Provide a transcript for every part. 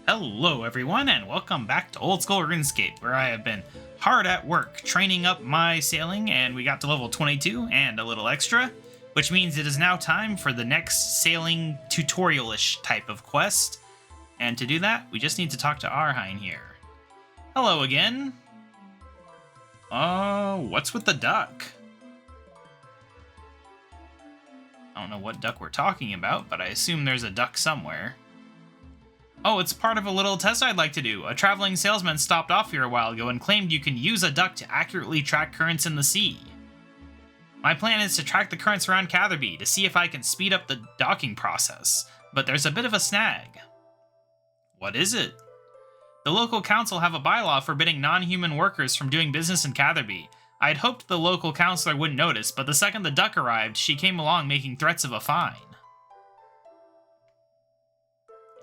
Hello everyone, and welcome back to Old School RuneScape, where I have been hard at work training up my sailing, and we got to level 22 and a little extra, which means it is now time for the next sailing tutorial-ish type of quest. And to do that, we just need to talk to Arhine here. Hello again. What's with the duck? I don't know what duck we're talking about, but I assume there's a duck somewhere. Oh, it's part of a little test I'd like to do. A traveling salesman stopped off here a while ago and claimed you can use a duck to accurately track currents in the sea. My plan is to track the currents around Catherby to see if I can speed up the docking process, but there's a bit of a snag. What is it? The local council have a bylaw forbidding non-human workers from doing business in Catherby. I'd hoped the local councilor wouldn't notice, but the second the duck arrived, she came along making threats of a fine.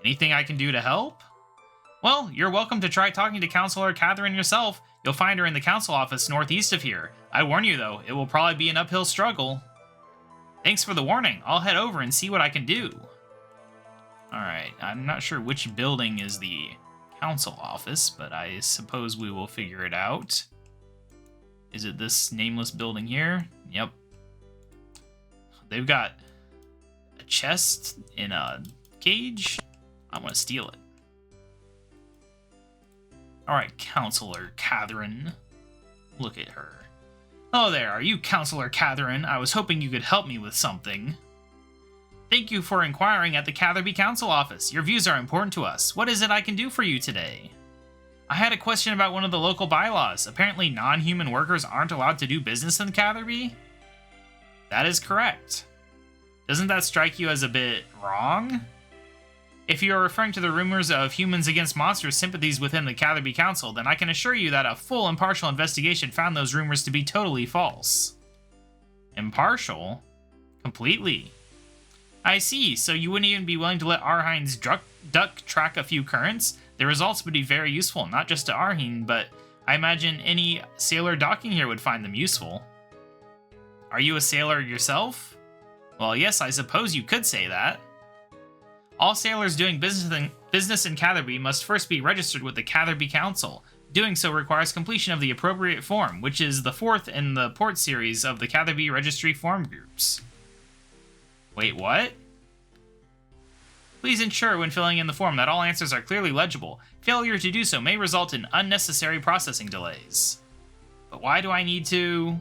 Anything I can do to help? Well, you're welcome to try talking to Councilor Catherine yourself. You'll find her in the council office northeast of here. I warn you, though, it will probably be an uphill struggle. Thanks for the warning. I'll head over and see what I can do. Alright, I'm not sure which building is the council office, but I suppose we will figure it out. Is it this nameless building here? Yep. They've got a chest in a cage. I want to steal it. Alright, Councilor Catherine. Look at her. Hello there, are you Councilor Catherine? I was hoping you could help me with something. Thank you for inquiring at the Catherby Council office. Your views are important to us. What is it I can do for you today? I had a question about one of the local bylaws. Apparently non-human workers aren't allowed to do business in Catherby? That is correct. Doesn't that strike you as a bit wrong? If you are referring to the rumors of humans against monsters sympathies within the Catherby Council, then I can assure you that a full impartial investigation found those rumors to be totally false. Impartial? Completely. I see, so you wouldn't even be willing to let Arhine's duck track a few currents? The results would be very useful, not just to Arhine, but I imagine any sailor docking here would find them useful. Are you a sailor yourself? Well, yes, I suppose you could say that. All sailors doing business in Catherby must first be registered with the Catherby Council. Doing so requires completion of the appropriate form, which is the fourth in the port series of the Catherby Registry form groups. Wait, what? Please ensure when filling in the form that all answers are clearly legible. Failure to do so may result in unnecessary processing delays. But why do I need to...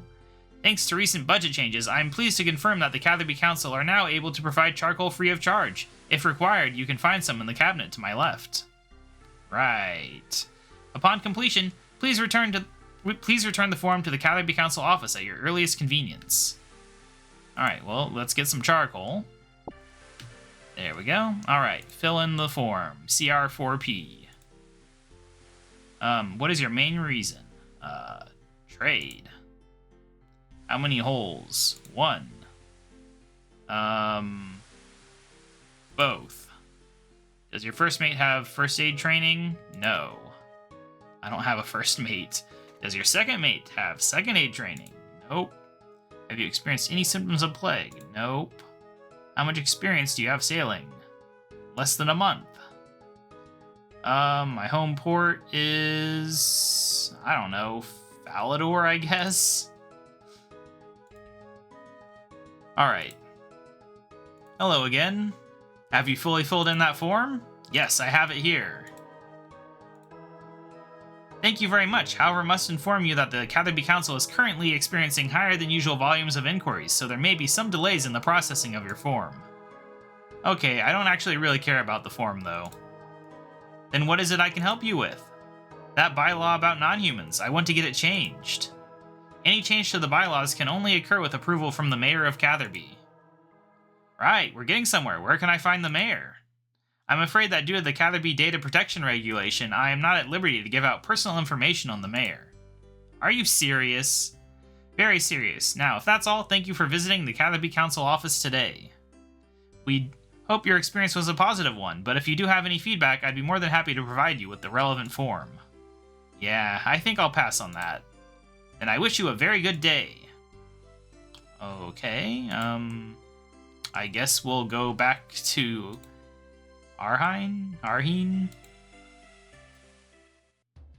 Thanks to recent budget changes, I am pleased to confirm that the Catherby Council are now able to provide charcoal free of charge. If required, you can find some in the cabinet to my left. Right. Upon completion, please return the form to the Catherby Council office at your earliest convenience. Alright, well, let's get some charcoal. There we go. Alright, fill in the form. CR4P. What is your main reason? Trade. How many holes? 1. Both. Does your first mate have first aid training? No. I don't have a first mate. Does your second mate have second aid training? Nope. Have you experienced any symptoms of plague? Nope. How much experience do you have sailing? Less than a month. My home port is... I don't know, Falador, I guess? Alright. Hello again. Have you fully filled in that form? Yes, I have it here. Thank you very much. However, I must inform you that the Catherby Council is currently experiencing higher than usual volumes of inquiries, so there may be some delays in the processing of your form. Okay, I don't actually really care about the form, though. Then what is it I can help you with? That bylaw about non-humans. I want to get it changed. Any change to the bylaws can only occur with approval from the mayor of Catherby. Right, we're getting somewhere. Where can I find the mayor? I'm afraid that due to the Catherby Data Protection Regulation, I am not at liberty to give out personal information on the mayor. Are you serious? Very serious. Now, if that's all, thank you for visiting the Catherby Council office today. We hope your experience was a positive one, but if you do have any feedback, I'd be more than happy to provide you with the relevant form. Yeah, I think I'll pass on that. Then I wish you a very good day. Okay, I guess we'll go back to Arhine?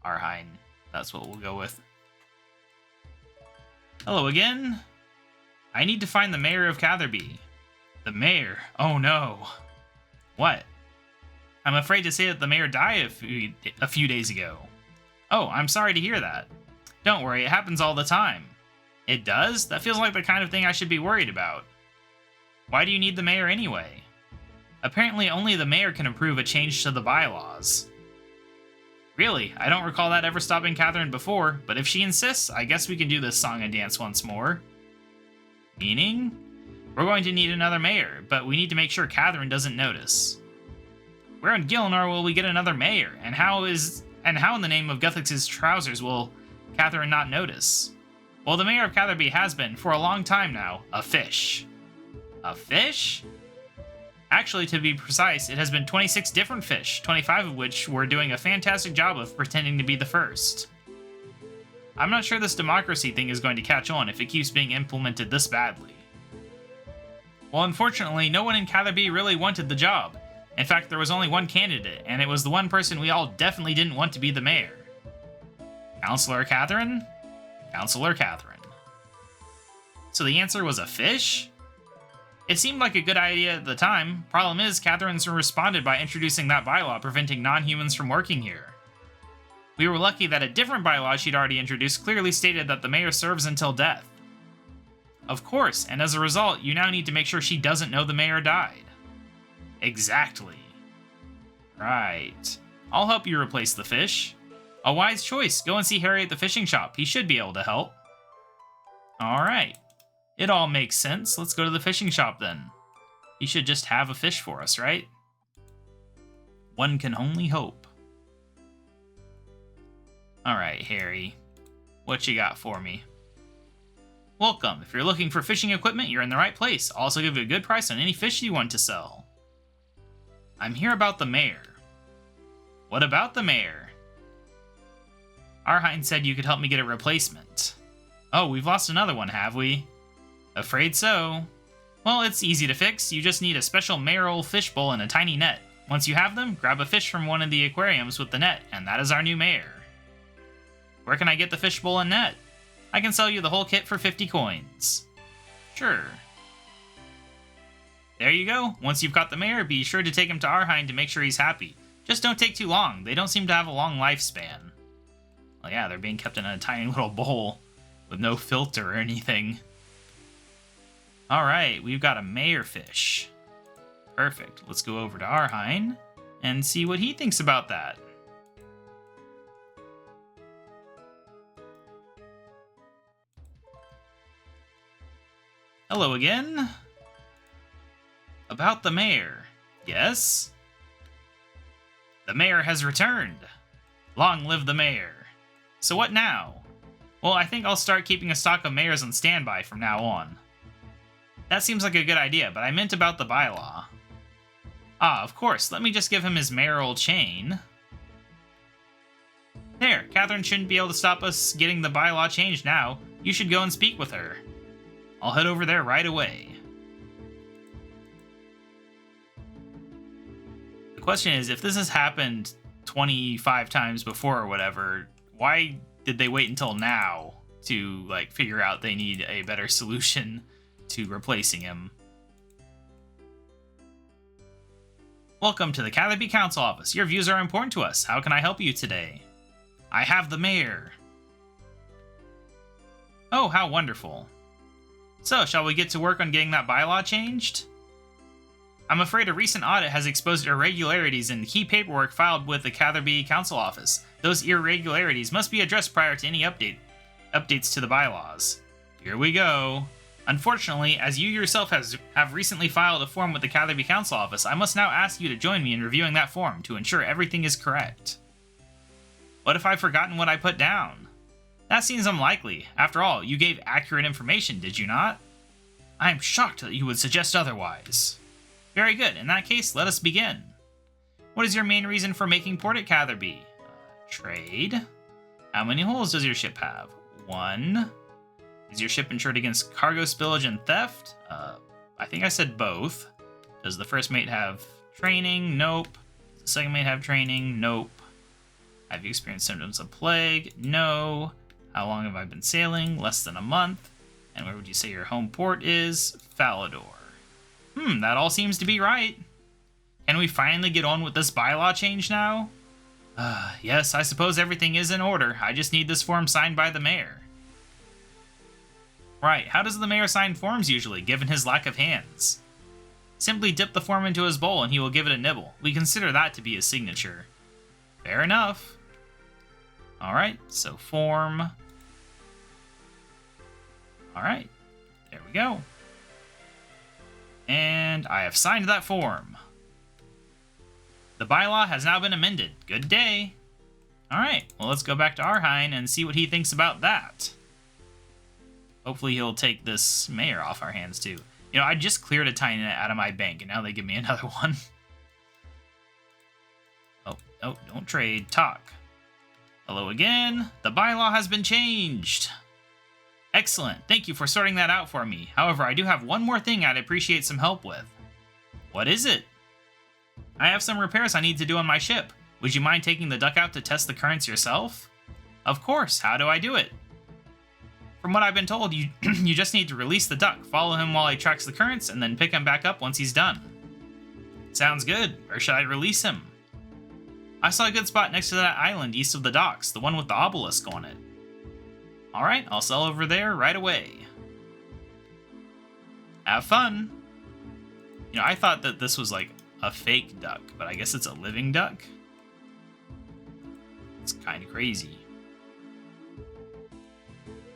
Arhine. That's what we'll go with. Hello again. I need to find the mayor of Catherby. The mayor? Oh no. What? I'm afraid to say that the mayor died a few days ago. Oh, I'm sorry to hear that. Don't worry, it happens all the time. It does? That feels like the kind of thing I should be worried about. Why do you need the mayor anyway? Apparently only the mayor can approve a change to the bylaws. Really? I don't recall that ever stopping Catherine before, but if she insists, I guess we can do this song and dance once more. Meaning? We're going to need another mayor, but we need to make sure Catherine doesn't notice. Where in Gilnor will we get another mayor? And how in the name of Guthix's trousers will Catherine not notice? Well, the mayor of Catherby has been, for a long time now, a fish. A fish? Actually, to be precise, it has been 26 different fish, 25 of which were doing a fantastic job of pretending to be the first. I'm not sure this democracy thing is going to catch on if it keeps being implemented this badly. Well, unfortunately, no one in Catherby really wanted the job. In fact, there was only one candidate, and it was the one person we all definitely didn't want to be the mayor. Councillor Catherine? Councillor Catherine. So the answer was a fish? It seemed like a good idea at the time. Problem is, Catherine's responded by introducing that bylaw preventing non-humans from working here. We were lucky that a different bylaw she'd already introduced clearly stated that the mayor serves until death. Of course, and as a result, you now need to make sure she doesn't know the mayor died. Exactly. Right. I'll help you replace the fish. A wise choice. Go and see Harry at the fishing shop. He should be able to help. Alright. It all makes sense. Let's go to the fishing shop then. He should just have a fish for us, right? One can only hope. Alright, Harry. What you got for me? Welcome. If you're looking for fishing equipment, you're in the right place. I'll also give you a good price on any fish you want to sell. I'm here about the mayor. What about the mayor? Arhine said you could help me get a replacement. Oh, we've lost another one, have we? Afraid so. Well, it's easy to fix. You just need a special mayoral fishbowl and a tiny net. Once you have them, grab a fish from one of the aquariums with the net, and that is our new mayor. Where can I get the fishbowl and net? I can sell you the whole kit for 50 coins. Sure. There you go. Once you've got the mayor, be sure to take him to Arhine to make sure he's happy. Just don't take too long. They don't seem to have a long lifespan. Well, yeah, they're being kept in a tiny little bowl with no filter or anything. Alright, we've got a mayor fish. Perfect. Let's go over to Arhine and see what he thinks about that. Hello again. About the mayor. Yes? The mayor has returned. Long live the mayor. So what now? Well, I think I'll start keeping a stock of mayors on standby from now on. That seems like a good idea, but I meant about the bylaw. Ah, of course. Let me just give him his mayoral chain. There, Catherine shouldn't be able to stop us getting the bylaw changed now. You should go and speak with her. I'll head over there right away. The question is, if this has happened 25 times before or whatever, why did they wait until now to, like, figure out they need a better solution to replacing him? Welcome to the Catherby Council Office. Your views are important to us. How can I help you today? I have the mayor. Oh, how wonderful. So, shall we get to work on getting that bylaw changed? I'm afraid a recent audit has exposed irregularities in key paperwork filed with the Catherby Council Office. Those irregularities must be addressed prior to any updates to the bylaws. Here we go. Unfortunately, as you yourself have recently filed a form with the Catherby Council Office, I must now ask you to join me in reviewing that form to ensure everything is correct. What if I've forgotten what I put down? That seems unlikely. After all, you gave accurate information, did you not? I am shocked that you would suggest otherwise. Very good. In that case, let us begin. What is your main reason for making port at Catherby? Trade. How many holes does your ship have? 1. Is your ship insured against cargo spillage and theft? I think I said both. Does the first mate have training? Nope. Does the second mate have training? Nope. Have you experienced symptoms of plague? No. How long have I been sailing? Less than a month. And where would you say your home port is? Falador. That all seems to be right. Can we finally get on with this bylaw change now? Yes, I suppose everything is in order. I just need this form signed by the mayor. Right, how does the mayor sign forms usually, given his lack of hands? Simply dip the form into his bowl and he will give it a nibble. We consider that to be his signature. Fair enough. Alright, so form. Alright, there we go. And I have signed that form. The bylaw has now been amended. Good day. Alright, well let's go back to Arheim and see what he thinks about that. Hopefully he'll take this mayor off our hands too. You know, I just cleared a tiny net out of my bank and now they give me another one. Oh, don't trade. Talk. Hello again. The bylaw has been changed. Excellent. Thank you for sorting that out for me. However, I do have one more thing I'd appreciate some help with. What is it? I have some repairs I need to do on my ship. Would you mind taking the duck out to test the currents yourself? Of course. How do I do it? From what I've been told, you just need to release the duck, follow him while he tracks the currents, and then pick him back up once he's done. Sounds good. Where should I release him? I saw a good spot next to that island east of the docks, the one with the obelisk on it. Alright, I'll sail over there right away. Have fun! You know, I thought that this was like a fake duck, but I guess it's a living duck? It's kind of crazy.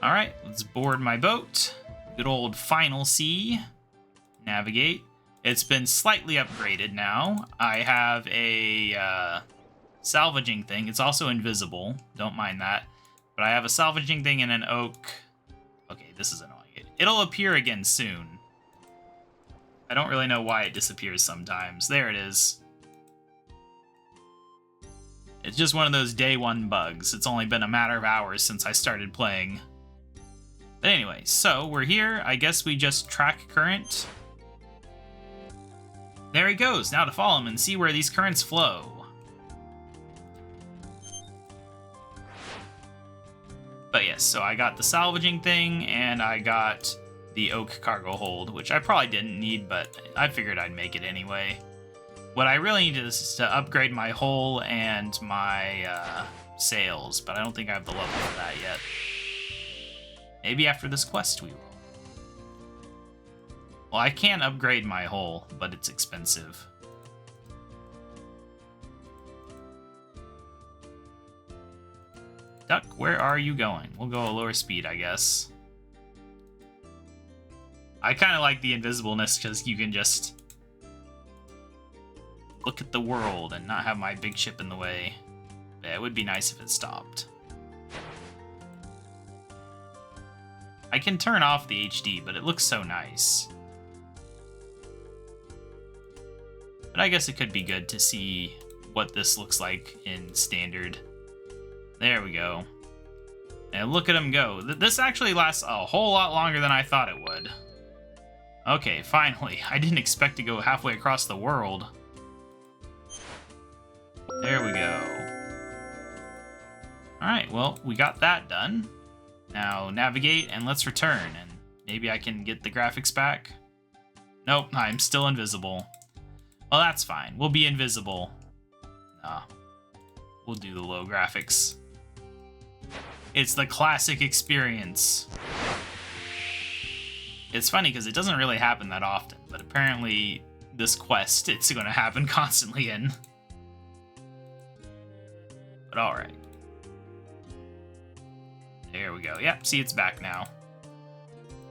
Alright, let's board my boat. Good old Final Sea. Navigate. It's been slightly upgraded now. I have a salvaging thing. It's also invisible. Don't mind that. But I have a salvaging thing and an oak. Okay, this is annoying. It'll appear again soon. I don't really know why it disappears sometimes. There it is. It's just one of those day one bugs. It's only been a matter of hours since I started playing. But anyway, so we're here. I guess we just track current. There he goes. Now to follow him and see where these currents flow. But yes, so I got the salvaging thing, and I got the oak cargo hold, which I probably didn't need, but I figured I'd make it anyway. What I really need is to upgrade my hull and my sails, but I don't think I have the level for that yet. Maybe after this quest we will. Well, I can upgrade my hull, but it's expensive. Duck, where are you going? We'll go a lower speed, I guess. I kind of like the invisibleness because you can just look at the world and not have my big ship in the way. Yeah, it would be nice if it stopped. I can turn off the HD, but it looks so nice. But I guess it could be good to see what this looks like in standard. There we go. And look at him go. This actually lasts a whole lot longer than I thought it would. Okay, finally. I didn't expect to go halfway across the world. There we go. Alright, well, we got that done. Now navigate and let's return, and maybe I can get the graphics back. Nope, I'm still invisible. Well, that's fine. We'll be invisible. Nah, we'll do the low graphics. It's the classic experience. It's funny because it doesn't really happen that often, but apparently this quest it's going to happen constantly in. But alright. There we go. Yep, see, it's back now.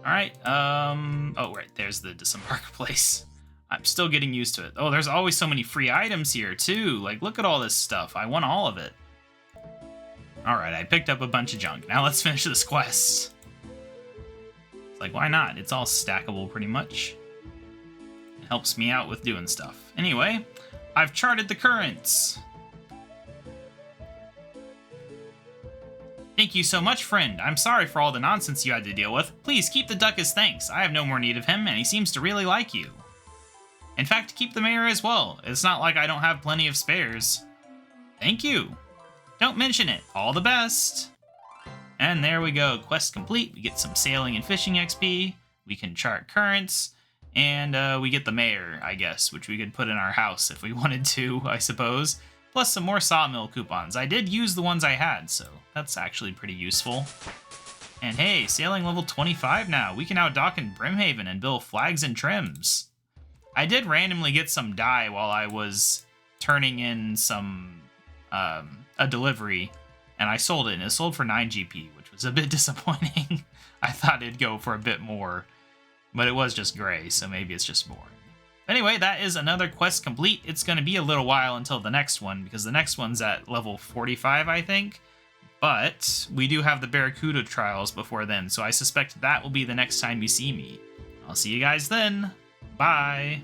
Alright, oh, right, there's the disembark place. I'm still getting used to it. Oh, there's always so many free items here, too. Like, look at all this stuff. I want all of it. Alright, I picked up a bunch of junk. Now let's finish this quest. It's like, why not? It's all stackable, pretty much. It helps me out with doing stuff. Anyway, I've charted the currents. Thank you so much, friend. I'm sorry for all the nonsense you had to deal with. Please keep the duck as thanks. I have no more need of him, and he seems to really like you. In fact, keep the mayor as well. It's not like I don't have plenty of spares. Thank you. Don't mention it. All the best. And there we go. Quest complete. We get some sailing and fishing XP. We can chart currents. And we get the mayor, I guess, which we could put in our house if we wanted to, I suppose. Plus some more sawmill coupons. I did use the ones I had, so that's actually pretty useful. And hey, sailing level 25 now. We can now dock in Brimhaven and build flags and trims. I did randomly get some dye while I was turning in some a delivery, and I sold it, and it sold for 9 GP, which was a bit disappointing. I thought it'd go for a bit more, but it was just gray, so maybe it's just boring. Anyway, that is another quest complete. It's going to be a little while until the next one, because the next one's at level 45, I think. But we do have the Barracuda trials before then, so I suspect that will be the next time you see me. I'll see you guys then. Bye.